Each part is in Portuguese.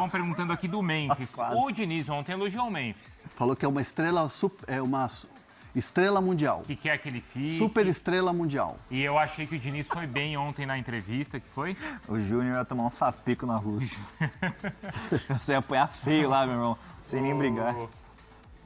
Estão perguntando aqui do Memphis. O Diniz ontem elogiou o Memphis. Falou que é uma estrela, estrela mundial. Que quer que ele fique. Super estrela mundial. E eu achei que o Diniz foi bem ontem na entrevista, que foi? O Júnior ia tomar um sapeco na Rússia. Você ia apanhar feio lá, meu irmão, sem nem brigar.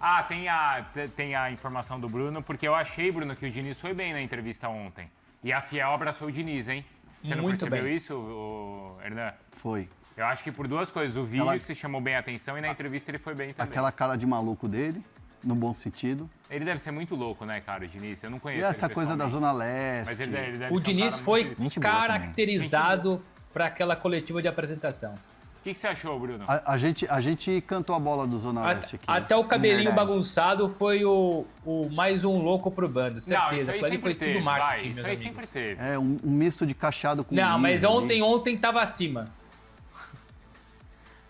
Ah, tem a informação do Bruno, porque eu achei, Bruno, que o Diniz foi bem na entrevista ontem. E a Fiel abraçou o Diniz, hein? Você não Muito percebeu bem. isso, Hernan? Foi. Eu acho que por duas coisas. O vídeo que se chamou bem a atenção e na entrevista ele foi bem também. Aquela cara de maluco dele, no bom sentido. Ele deve ser muito louco, né, cara, o Diniz? Eu não E conheço essa ele coisa da pessoalmente. Zona Leste. Mas ele deve O ser um Diniz cara foi muito... Gente boa também. caracterizado para aquela coletiva de apresentação. O que você achou, Bruno? A gente cantou a bola do Zona Leste aqui. Até o cabelinho Verdade. bagunçado foi o mais um louco pro bando, Não, certeza. isso aí Aquilo ali sempre foi teve, tudo marketing, vai, isso meus aí amigos. sempre teve. É um misto de cacheado com Não, mas liso ali. ontem tava acima.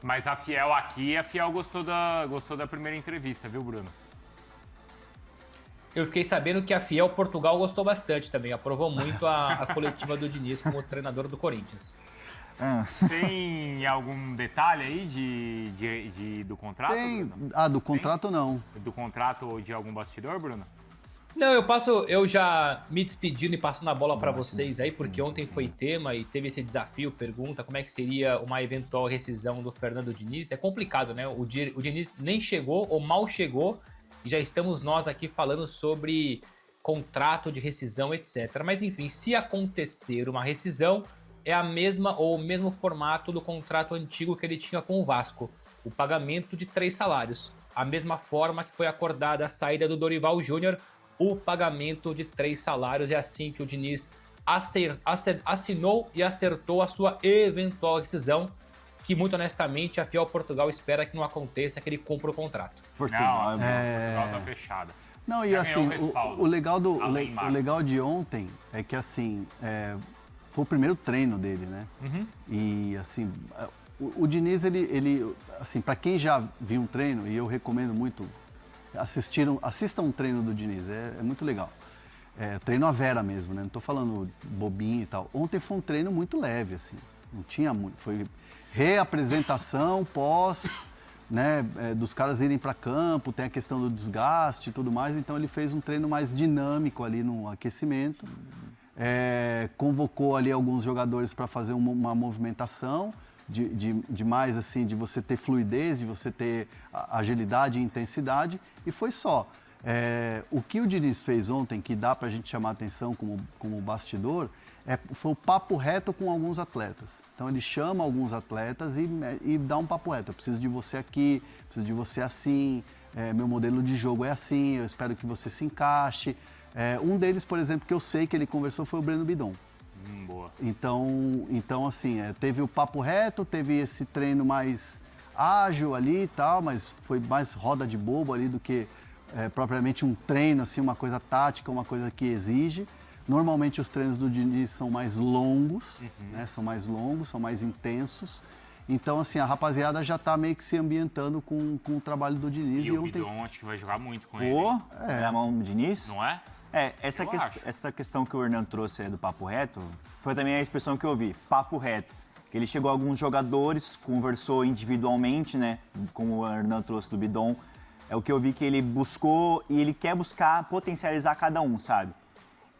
Mas a Fiel aqui, a Fiel gostou da primeira entrevista, viu, Bruno? Eu fiquei sabendo que a Fiel Portugal gostou bastante também. Aprovou muito a coletiva do Diniz como treinador do Corinthians. Tem algum detalhe aí do contrato? Tem. Bruno? Do contrato não. Do contrato ou de algum bastidor, Bruno? Não, eu já me despedindo e passando a bola para vocês aí, porque ontem foi tema e teve esse desafio, pergunta como é que seria uma eventual rescisão do Fernando Diniz. É complicado, né? O Diniz nem chegou ou mal chegou e já estamos nós aqui falando sobre contrato de rescisão, etc. Mas enfim, se acontecer uma rescisão, é a mesma ou o mesmo formato do contrato antigo que ele tinha com o Vasco, o pagamento de 3 salários. A mesma forma que foi acordada a saída do Dorival Júnior, o pagamento de 3 salários. É assim que o Diniz assinou e acertou a sua eventual rescisão, que muito honestamente a Fiel Portugal espera que não aconteça, que ele cumpra o contrato. Portugal, Não, Portugal tá fechada. Não, e Já assim, ganhou o respaldo. o legal de ontem é que assim, foi o primeiro treino dele, né? E assim, o Diniz, ele assim, para quem já viu um treino, e eu recomendo muito, assistam um treino do Diniz, é muito legal. Treino à vera mesmo, né? Não tô falando bobinho e tal. Ontem foi um treino muito leve, assim, não tinha muito, foi reapresentação pós, né, dos caras irem para campo, tem a questão do desgaste e tudo mais, então ele fez um treino mais dinâmico ali no aquecimento, convocou ali alguns jogadores para fazer uma movimentação de mais assim, de você ter fluidez, de você ter agilidade e intensidade, e foi só. O que o Diniz fez ontem, que dá para a gente chamar a atenção como bastidor, foi o papo reto com alguns atletas. Então ele chama alguns atletas e dá um papo reto. Eu preciso de você aqui, preciso de você assim, meu modelo de jogo é assim, eu espero que você se encaixe. Um deles, por exemplo, que eu sei que ele conversou foi o Breno Bidon. Boa. Então assim, teve o papo reto, teve esse treino mais ágil ali e tal, mas foi mais roda de bobo ali do que propriamente um treino, assim, uma coisa tática, uma coisa que exige. Normalmente os treinos do Diniz são mais longos, né? São mais longos, são mais intensos. Então, assim, a rapaziada já está meio que se ambientando com o trabalho do Diniz. E o Bidon acho que vai jogar muito com ele. Na mão do Diniz? Não é? Essa questão que o Hernan trouxe aí do papo reto, foi também a expressão que eu ouvi, papo reto. Que ele chegou a alguns jogadores, conversou individualmente, né? Como o Hernan trouxe do Bidon. É o que eu vi que ele buscou e ele quer buscar potencializar cada um, sabe?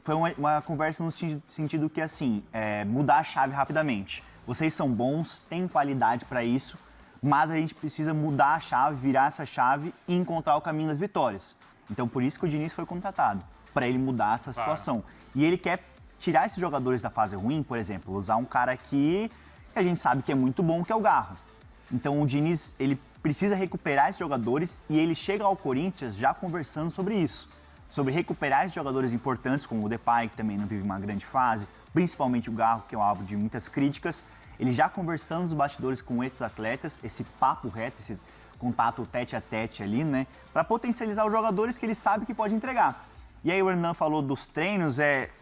Foi uma conversa no sentido que, assim, mudar a chave rapidamente. Vocês são bons, têm qualidade para isso, mas a gente precisa mudar a chave, virar essa chave e encontrar o caminho das vitórias. Então, por isso que o Diniz foi contratado, para ele mudar essa situação. E ele quer tirar esses jogadores da fase ruim, por exemplo, usar um cara que a gente sabe que é muito bom, que é o Garro. Então, o Diniz, ele precisa recuperar esses jogadores e ele chega ao Corinthians já conversando sobre isso. Sobre recuperar esses jogadores importantes, como o Depay, que também não vive uma grande fase, principalmente o Garro, que é um alvo de muitas críticas. Ele já conversando nos bastidores com esses atletas, esse papo reto, esse contato tete a tete ali, né? Para potencializar os jogadores que ele sabe que pode entregar. E aí o Hernan falou dos treinos,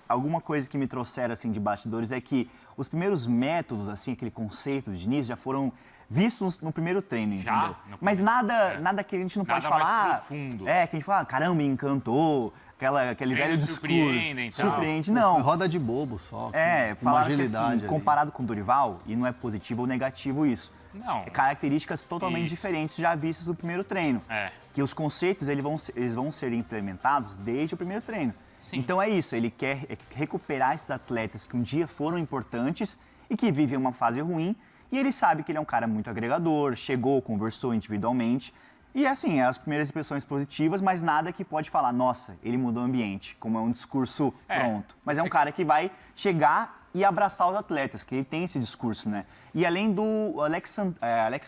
alguma coisa que me trouxeram assim de bastidores é que os primeiros métodos, assim, aquele conceito de início já foram vistos no primeiro treino, entendeu? Mas nada que a gente não pode falar. Profundo. Que a gente fala, caramba, me encantou, aquele velho discurso. Surpreende, não. Foi roda de bobo só. Falaram agilidade que assim, comparado com o Dorival, e não é positivo ou negativo isso, características totalmente diferentes já vistas no primeiro treino. Que os conceitos eles vão ser implementados desde o primeiro treino. Sim. Então é isso, ele quer recuperar esses atletas que um dia foram importantes e que vivem uma fase ruim, e ele sabe que ele é um cara muito agregador, chegou, conversou individualmente, e assim, as primeiras impressões positivas, mas nada que pode falar, nossa, ele mudou o ambiente, como é um discurso pronto. Mas é um cara que vai chegar e abraçar os atletas, que ele tem esse discurso, né? E além do Alex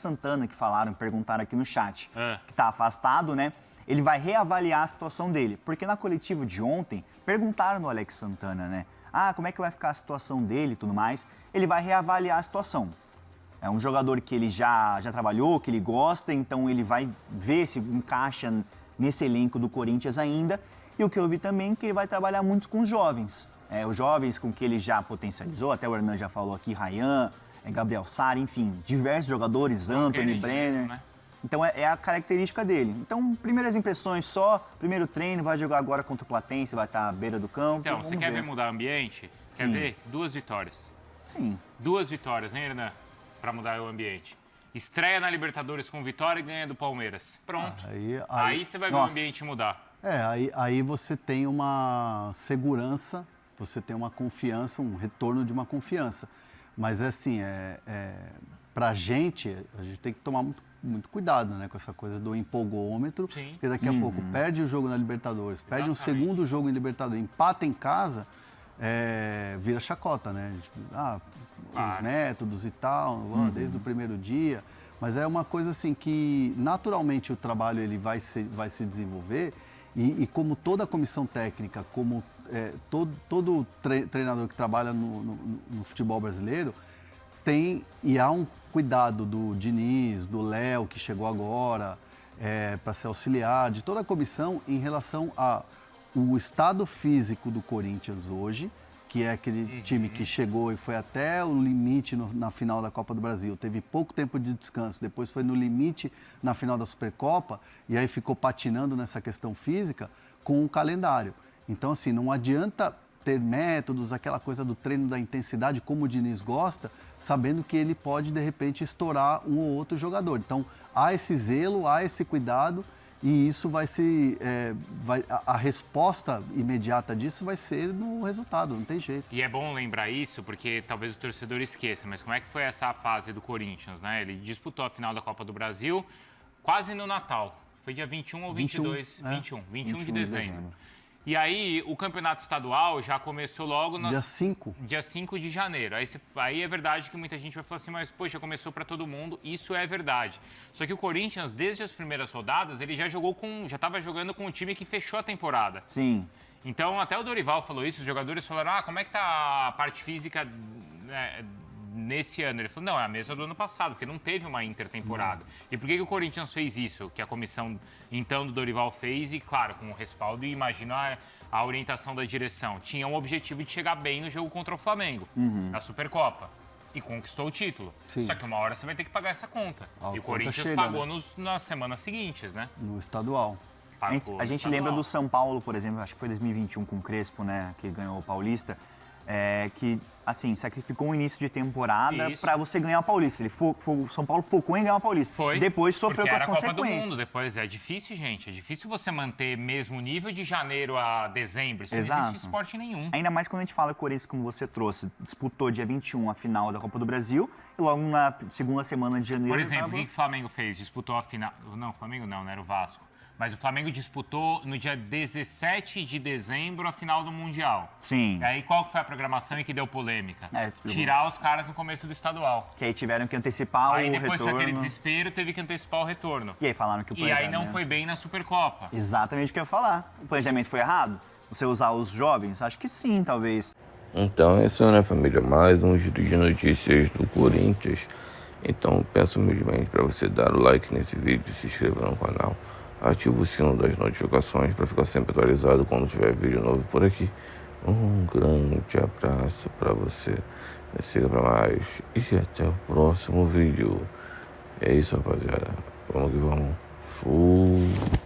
Santana, que perguntaram aqui no chat, que está afastado, né? Ele vai reavaliar a situação dele. Porque na coletiva de ontem, perguntaram no Alex Santana, né? Como é que vai ficar a situação dele e tudo mais. Ele vai reavaliar a situação. É um jogador que ele já trabalhou, que ele gosta, então ele vai ver se encaixa nesse elenco do Corinthians ainda. E o que eu vi também é que ele vai trabalhar muito com os jovens. Os jovens com que ele já potencializou, até o Hernan já falou aqui, Ryan, Gabriel Sara, enfim, diversos jogadores, Anthony, Brenner. Né? Então é a característica dele. Então, primeiras impressões só, primeiro treino, vai jogar agora contra o Platense, vai estar à beira do campo. Então, você quer ver mudar o ambiente? Quer ver? 2 vitórias. Sim. 2 vitórias, hein, Hernan? Para mudar o ambiente. Estreia na Libertadores com vitória e ganha do Palmeiras. Pronto. Aí você vai ver o ambiente mudar. Aí você tem uma segurança, você tem uma confiança, um retorno de uma confiança. Mas assim, pra gente, a gente tem que tomar muito cuidado, né, com essa coisa do empolgômetro, porque daqui a pouco perde o jogo na Libertadores, perde um segundo jogo em Libertadores, empata em casa, vira chacota, né? Os métodos e tal, desde o primeiro dia. Mas é uma coisa assim que naturalmente o trabalho ele vai se desenvolver e como toda a comissão técnica, como todo treinador que trabalha no futebol brasileiro, há um cuidado do Diniz, do Léo, que chegou agora, para ser auxiliar, de toda a comissão em relação ao estado físico do Corinthians hoje, que é aquele time que chegou e foi até o limite na final da Copa do Brasil, teve pouco tempo de descanso, depois foi no limite na final da Supercopa, e aí ficou patinando nessa questão física com o calendário. Então, assim, não adianta ter métodos, aquela coisa do treino da intensidade, como o Diniz gosta, sabendo que ele pode, de repente, estourar um ou outro jogador. Então, há esse zelo, há esse cuidado, e isso a resposta imediata disso vai ser no resultado, não tem jeito. E é bom lembrar isso, porque talvez o torcedor esqueça, mas como é que foi essa fase do Corinthians, né? Ele disputou a final da Copa do Brasil quase no Natal. Foi dia 21 ou 22? 21 de dezembro. E aí, o campeonato estadual já começou logo... Dia 5. Dia 5 de janeiro. Aí é verdade que muita gente vai falar assim, mas, poxa, começou para todo mundo. Isso é verdade. Só que o Corinthians, desde as primeiras rodadas, ele já estava jogando com o time que fechou a temporada. Sim. Então, até o Dorival falou isso, os jogadores falaram, como é que tá a parte física nesse ano? Ele falou, não, é a mesma do ano passado, porque não teve uma intertemporada. E por que o Corinthians fez isso? Que a comissão, então, do Dorival fez, e claro, com o respaldo, e imagina a orientação da direção. Tinha um objetivo de chegar bem no jogo contra o Flamengo, na Supercopa. E conquistou o título. Sim. Só que uma hora você vai ter que pagar essa conta. E o Corinthians pagou, né, nas semanas seguintes, né? No estadual. A gente lembra do São Paulo, por exemplo, acho que foi 2021 com o Crespo, né? Que ganhou o Paulista. Que, assim, sacrificou um início de temporada para você ganhar o Paulista. O São Paulo focou em ganhar o Paulista. Foi. Depois sofreu com as consequências. Copa do Mundo. Depois é difícil, gente. É difícil você manter mesmo nível de janeiro a dezembro. Isso não existe esporte nenhum. Ainda mais quando a gente fala que o Corinthians, como você trouxe, disputou dia 21 a final da Copa do Brasil e logo na segunda semana de janeiro... Por exemplo, o que o Flamengo fez? Disputou a final... Não, o Flamengo não, era o Vasco. Mas o Flamengo disputou no dia 17 de dezembro a final do Mundial. Sim. E aí qual que foi a programação e que deu polêmica? Tirar os caras no começo do estadual. Que aí tiveram que antecipar o retorno. Aí depois foi aquele desespero, teve que antecipar o retorno. E aí falaram que o planejamento... E aí não foi bem na Supercopa. Exatamente o que eu ia falar. O planejamento foi errado? Você usar os jovens? Acho que sim, talvez. Então é isso, né, família? Mais um giro de notícias do Corinthians. Então peço humildemente para você dar o like nesse vídeo, se inscrever no canal. Ative o sino das notificações para ficar sempre atualizado quando tiver vídeo novo por aqui. Um grande abraço para você. Me siga para mais e até o próximo vídeo. É isso, rapaziada. Vamos que vamos. Fui.